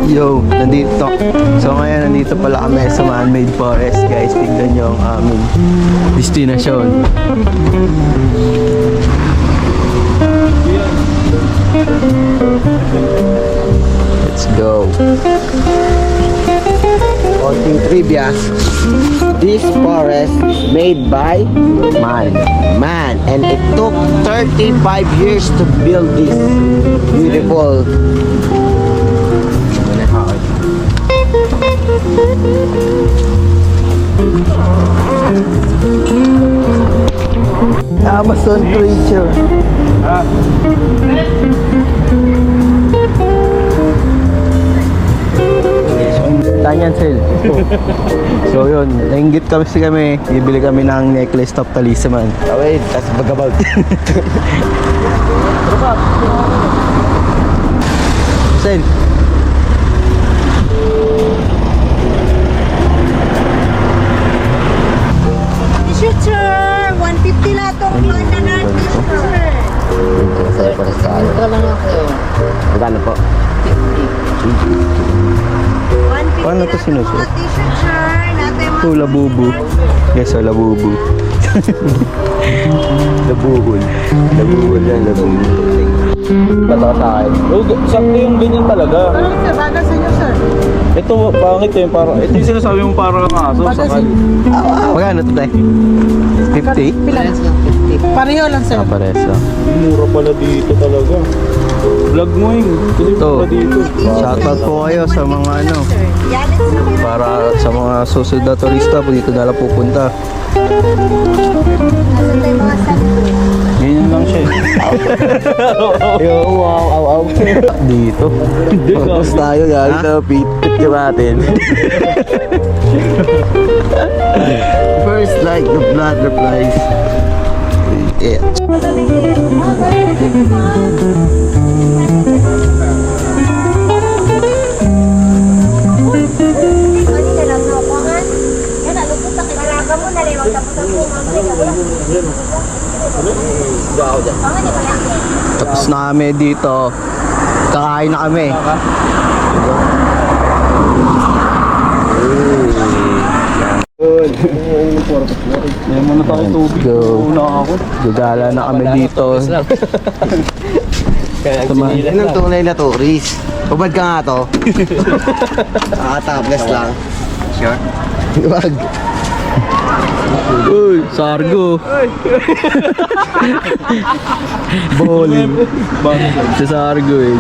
Yo, nandito. So ngayon nandito pala kami sa man-made forest, guys. Tingnan nyo ang aming destinasyon. Let's go. Konting trivia. This forest is made by man, and it took 35 years to build this beautiful. Amazon creature. Tanyan sale. So yun, nainggit kami, bibili kami ng necklace top talisman. Wait, that's bagabout. Sale. T-shirt, sir. 150 lahat ang banana t-shirt, sir. Sa'yo para sa akin. Ito lang ako. Magkano po? 150 Paano to lahat ang sinusuot? mga t-shirt, sir. Natin mga Ito, labubu. Yes, so labubu. Labubul. Labubul yan, labubul. Bata sa akin. Oh, sakto yung ganyan talaga. Ano, sir? Bagal sa inyo, sir. Ito, pangit eh. Ito yung sinasabi mong parang aso. Sakal. Magkano ito tayo? 50? Parehas lang, 50. Pareho lang, sir. Pares lang. Mura pala dito talaga. Vlog mo yung. Kasi Ito. mura dito. Shoutout po kayo sa mga ano, Yan, it's na mura. para sa mga susunod na turista po dito na lang pupunta. Nasa tayo mga santo. Ganyan lang siya eh. Yo, wow. Dito. Tapos tayo galing na picture natin. First like the blood replies. Yeah. Tapos na kami dito. Kakain na kami. May muna tayo tubig. Go. Una ako. Gagala na kami dito. Yan ang tunay na tourist. Ubad ka nga to. Topless lang. Sure? Wag. Uy, sargo. Bolin. Si sargo eh.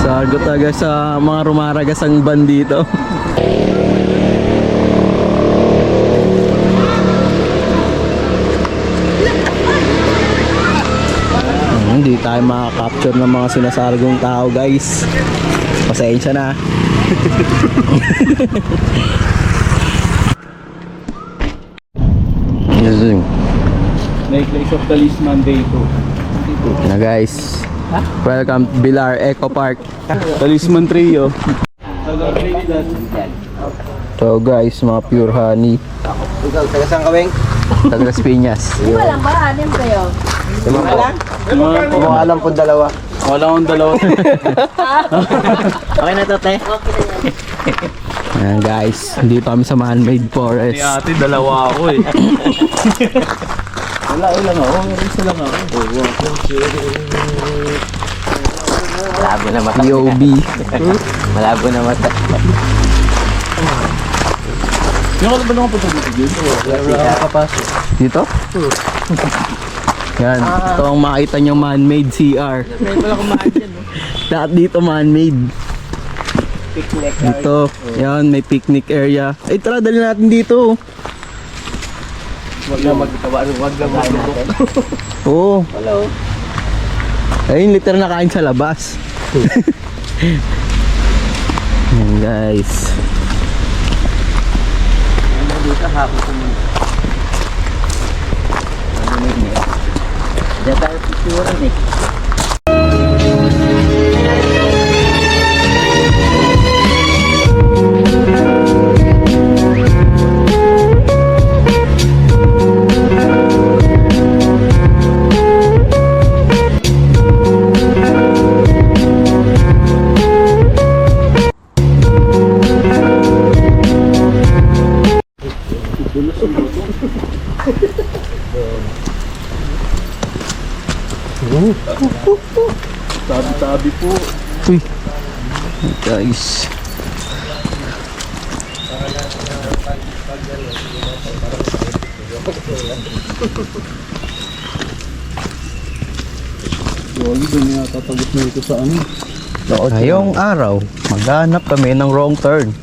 Sargo talaga sa mga rumaragasang bandito. Hindi tayo makaka-capture ng mga sinasargong tao, guys. Pasensya na. Yes, Necklace of Talisman Day 2. na guys. Welcome to Bilar Eco Park. Talisman Trio. So guys, mga pure honey. Ikaw, taga saan ka, Weng? Taga Las Piñas. Walang ba? Anim kayo? Lima po. Mga Kung alam po dalawa. wala akong dalawa. Okay na to, te? Ayan guys, dito kami sa man-made Ni forest. ate, dalawa ako eh. Wala lang ako. Isa lang ako. Malabo na mata. POB. Malabo na mata. Yung ano ba naman punta dito dito? Wala kapasok. Dito? Yan, ito ang makita nyo man-made CR. Lahat dito man-made. Dito, yan, may picnic area. Ay, tara, dali natin dito. Huwag na magkawa. Huwag na kain natin. Oo. Hello. Ayun, literal na kain sa labas. Yan guys. Dito hapon ko muna. Diyan tayo picturean eh. Tabi-tabi po. Uy. Guys. Wagi, doon yata tagot na ito sa ano. Ngayong araw, maghanap kami ng wrong turn.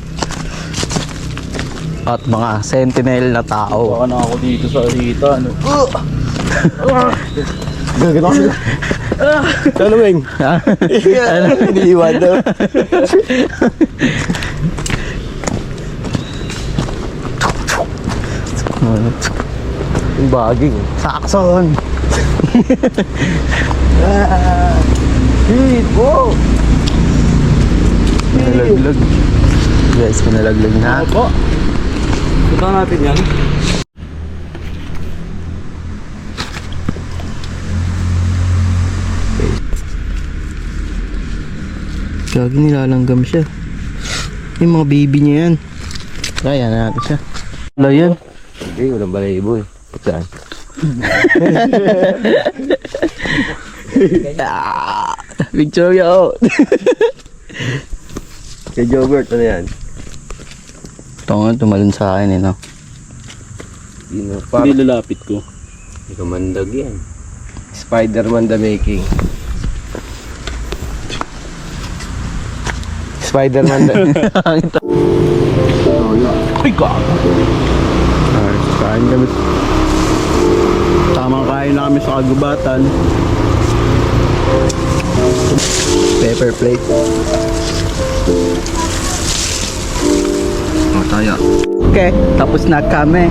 At mga sentinel na tao. Baka na ako dito sa Rita, ano. Gagano kami. Ano, Weng? Ha? Ano? Iniiwan daw. Yung baging. Sakson! Hit! Wow! Pinalaglag. Guys, pinalaglag na. Opo. Punta natin yan. Gagi, nilalanggam siya. Yung mga baby niya yan. Kaya na natin siya. Wala yan. Hindi, walang balayibo eh. Saan? Picture yo! Kay Jobert, ano yan? Ito nga, tumalon sa akin eh, no? Hindi lalapit ko. Hindi ka mandag yan. Spider-Man the making. Spider-Man the... Ay, gago. Kain kami. Tamang kain na kami sa kagubatan. Pepper plate. Oh, tayo. Okay, tapos na kami.